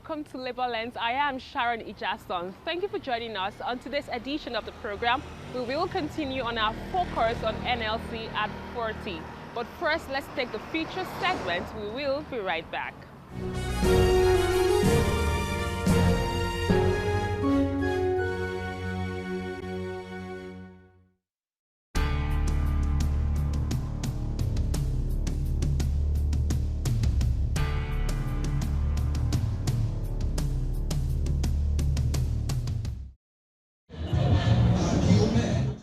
welcome to Labour Lens. I am Sharon Ijason. Thank you for joining us. On today's edition of the program, we will continue on our focus on NLC at 40. But first, let's take the feature segment. We will be right back.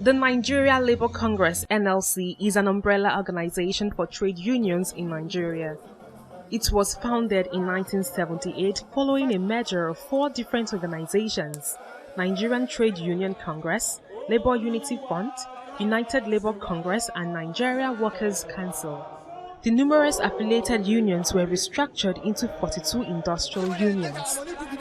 The Nigeria Labour Congress (NLC) is an umbrella organization for trade unions in Nigeria. It was founded in 1978 following a merger of 4 different organizations: Nigerian Trade Union Congress, Labour Unity Front, United Labour Congress, and Nigeria Workers' Council. The numerous affiliated unions were restructured into 42 industrial unions.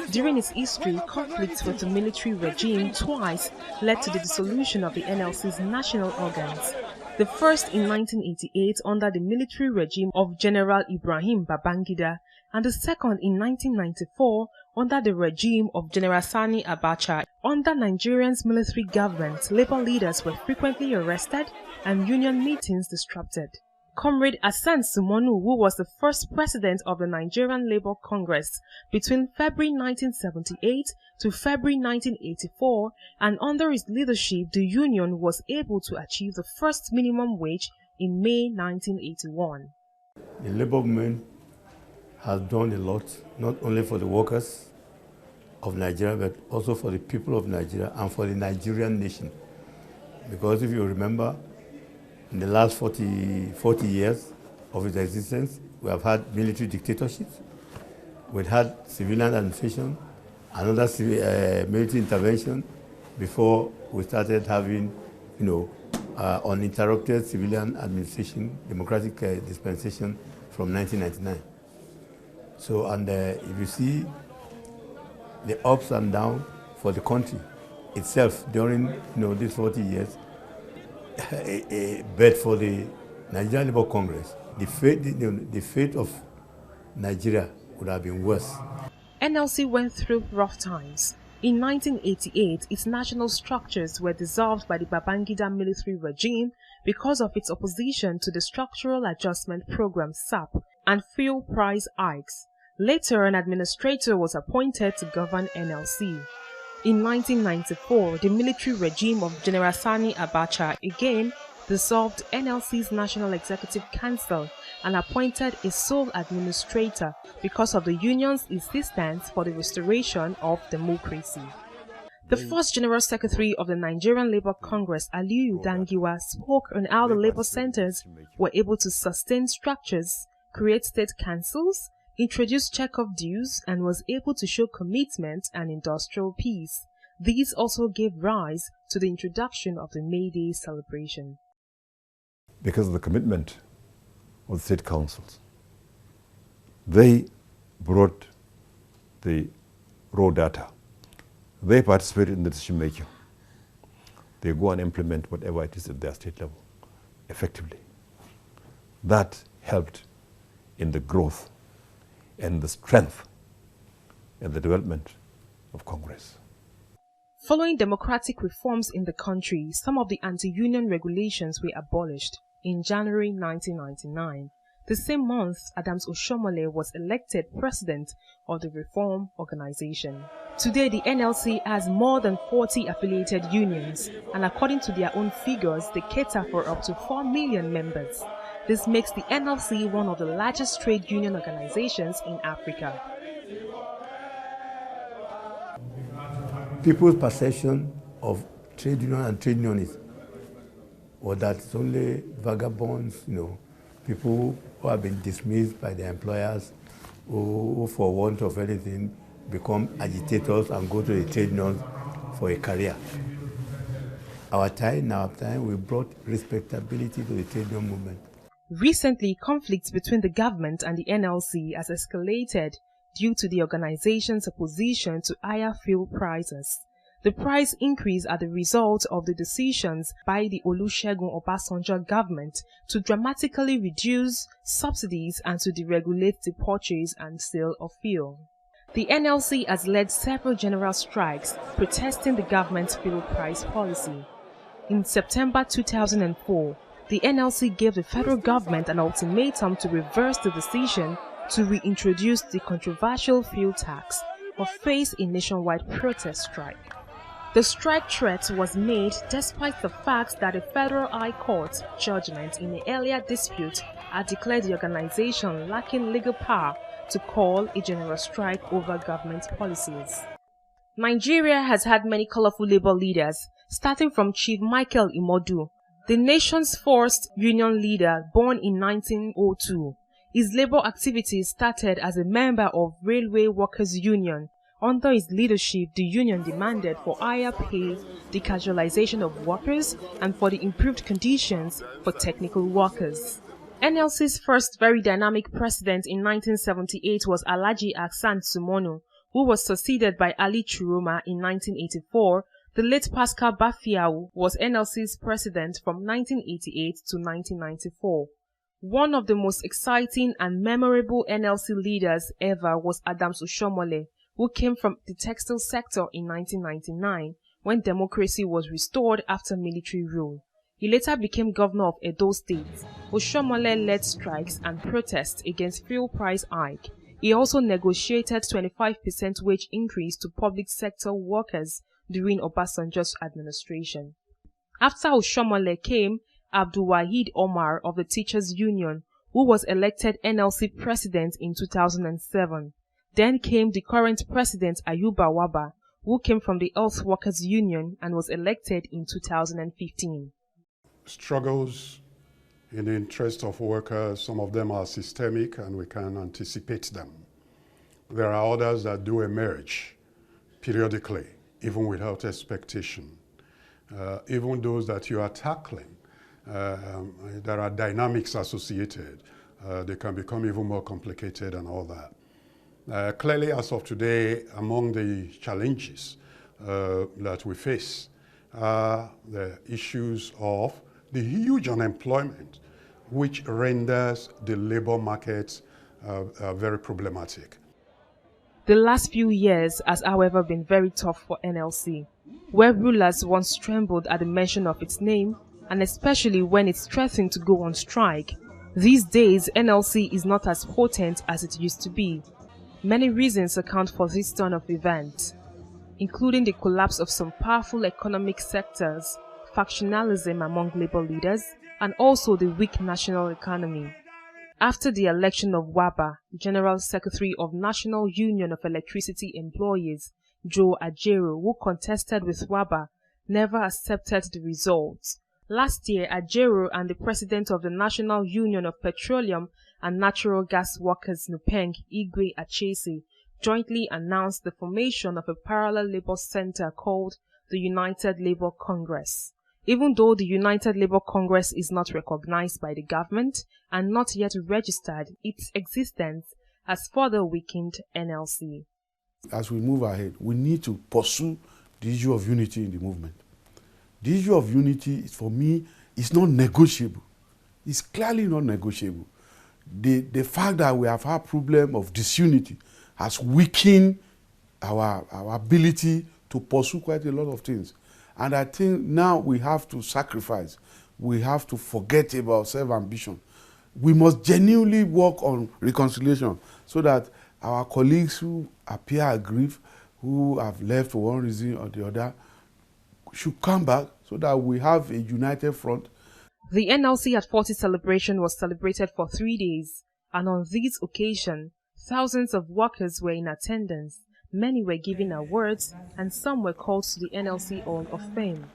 During its history, conflicts with the military regime twice led to the dissolution of the NLC's national organs. The first in 1988 under the military regime of General Ibrahim Babangida, and the second in 1994 under the regime of General Sani Abacha. Under Nigeria's military government, labor leaders were frequently arrested and union meetings disrupted. Comrade Hassan Sumonu, who was the first president of the Nigerian Labour Congress between February 1978 to February 1984, and under his leadership the union was able to achieve the first minimum wage in May 1981. The Labour movement has done a lot, not only for the workers of Nigeria, but also for the people of Nigeria and for the Nigerian nation. Because if you remember, in the last 40 years of its existence, we have had military dictatorships, we've had civilian administration, another military intervention before we started having, uninterrupted civilian administration, democratic dispensation from 1999. So, and if you see the ups and downs for the country itself during these 40 years, but for the Nigerian Labour Congress, the fate of Nigeria would have been worse. NLC went through rough times. In 1988, its national structures were dissolved by the Babangida military regime because of its opposition to the Structural Adjustment Program (SAP) and fuel price hikes. Later, an administrator was appointed to govern NLC. In 1994, the military regime of General Sani Abacha again dissolved NLC's National Executive Council and appointed a sole administrator because of the union's insistence for the restoration of democracy. The first General Secretary of the Nigerian Labour Congress, Aliyu Dangiwa, spoke on how the labour centers were able to sustain structures, create state councils, introduce check-off dues, and was able to show commitment and industrial peace. These also gave rise to the introduction of the May Day celebration. Because of the commitment of the state councils, they brought the raw data. They participated in the decision making. They go and implement whatever it is at their state level effectively. That helped in the growth and the strength and the development of Congress. Following democratic reforms in the country, some of the anti-union regulations were abolished in January 1999. The same month, Adams Oshomole was elected president of the reform organization. Today, the NLC has more than 40 affiliated unions, and according to their own figures, they cater for up to 4 million members. This makes the NLC one of the largest trade union organizations in Africa. People's perception of trade union and trade unionists was that it's only vagabonds, people who have been dismissed by their employers, who for want of anything become agitators and go to the trade union for a career. Our time, we brought respectability to the trade union movement. Recently, conflicts between the government and the NLC has escalated due to the organization's opposition to higher fuel prices. The price increase are the result of the decisions by the Olusegun Obasanjo government to dramatically reduce subsidies and to deregulate the purchase and sale of fuel. The NLC has led several general strikes protesting the government's fuel price policy. In September 2004, the NLC gave the federal government an ultimatum to reverse the decision to reintroduce the controversial fuel tax or face a nationwide protest strike. The strike threat was made despite the fact that a federal high court judgment in an earlier dispute had declared the organization lacking legal power to call a general strike over government policies. Nigeria has had many colorful labor leaders, starting from Chief Michael Imodu, the nation's first union leader born in 1902. His labor activities started as a member of Railway Workers Union. Under his leadership, the union demanded for higher pay, the casualization of workers, and for the improved conditions for technical workers. NLC's first very dynamic president in 1978 was Alhaji Hassan Sumonu, who was succeeded by Ali Chiroma in 1984. The late Pascal Bafiawu was NLC's president from 1988 to 1994. One of the most exciting and memorable NLC leaders ever was Adams Oshiomhole, who came from the textile sector in 1999 when democracy was restored after military rule. He later became governor of Edo State. Oshiomhole led strikes and protests against fuel price hike. He also negotiated 25% wage increase to public sector workers during Obasanjo's administration. After Oshiomhole came Abdul Wahid Omar of the Teachers Union, who was elected NLC president in 2007. Then came the current president Ayuba Waba, who came from the Health Workers Union and was elected in 2015. Struggles in the interest of workers, some of them are systemic and we can anticipate them. There are others that do emerge periodically, even without expectation. Even those that you are tackling, there are dynamics associated. They can become even more complicated and all that. Clearly, as of today, among the challenges that we face are the issues of the huge unemployment, which renders the labor market very problematic. The last few years has, however, been very tough for NLC, where rulers once trembled at the mention of its name, and especially when it's threatened to go on strike. These days, NLC is not as potent as it used to be. Many reasons account for this turn of events, including the collapse of some powerful economic sectors, factionalism among labor leaders, and also the weak national economy. After the election of Waba, General Secretary of National Union of Electricity Employees, Joe Ajero, who contested with Waba, never accepted the results. Last year, Ajero and the president of the National Union of Petroleum and Natural Gas Workers, NUPENG, Igwe Achese, jointly announced the formation of a parallel labor center called the United Labour Congress. Even though the United Labour Congress is not recognized by the government and not yet registered, its existence has further weakened NLC. As we move ahead, we need to pursue the issue of unity in the movement. The issue of unity, for me, is not negotiable. It's clearly not negotiable. The fact that we have had problem of disunity has weakened our ability to pursue quite a lot of things. And I think now we have to sacrifice. We have to forget about self-ambition. We must genuinely work on reconciliation so that our colleagues who appear aggrieved, who have left for one reason or the other, should come back so that we have a united front. The NLC at 40 celebration was celebrated for 3 days, and on this occasion, thousands of workers were in attendance. Many were given awards, and some were called to the NLC Hall of Fame.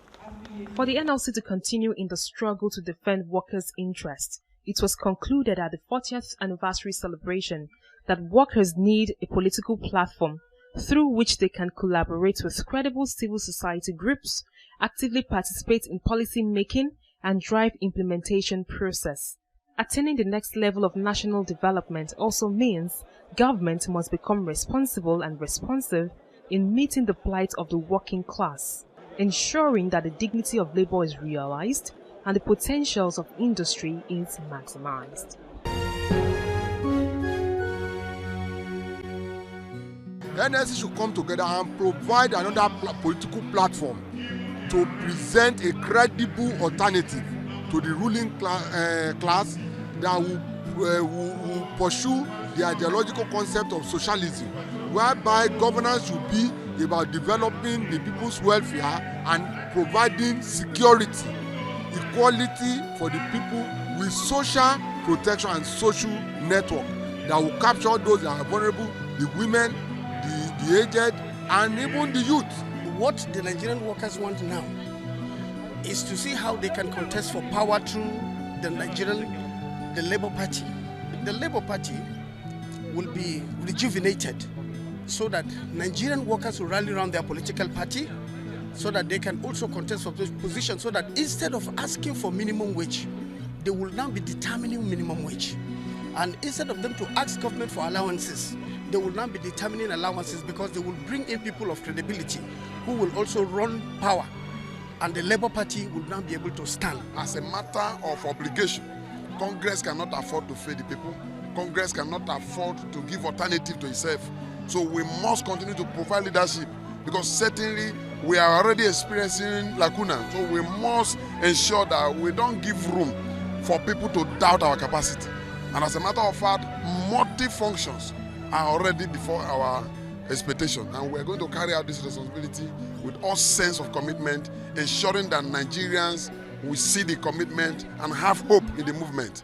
For the NLC to continue in the struggle to defend workers' interests, it was concluded at the 40th anniversary celebration that workers need a political platform through which they can collaborate with credible civil society groups, actively participate in policy making, and drive implementation process. Attaining the next level of national development also means government must become responsible and responsive in meeting the plight of the working class, ensuring that the dignity of labor is realized and the potentials of industry is maximized. The NLC should come together and provide another political platform to present a credible alternative to the ruling class that will pursue the ideological concept of socialism, whereby governance should be about developing the people's welfare and providing security, equality for the people with social protection and social network that will capture those that are vulnerable, the women, the aged, and even the youth. What the Nigerian workers want now is to see how they can contest for power through the Labour Party. The Labour Party will be rejuvenated so that Nigerian workers will rally around their political party so that they can also contest for those positions, so that instead of asking for minimum wage, they will now be determining minimum wage. And instead of them to ask government for allowances, they will now be determining allowances, because they will bring in people of credibility who will also run power, and the Labour Party will now be able to stand. As a matter of obligation, Congress cannot afford to fail the people. Congress cannot afford to give alternative to itself. So we must continue to provide leadership, because certainly we are already experiencing lacuna. So we must ensure that we don't give room for people to doubt our capacity. And as a matter of fact, multi-functions are already before our expectation, and we're going to carry out this responsibility with all sense of commitment, ensuring that Nigerians will see the commitment and have hope in the movement.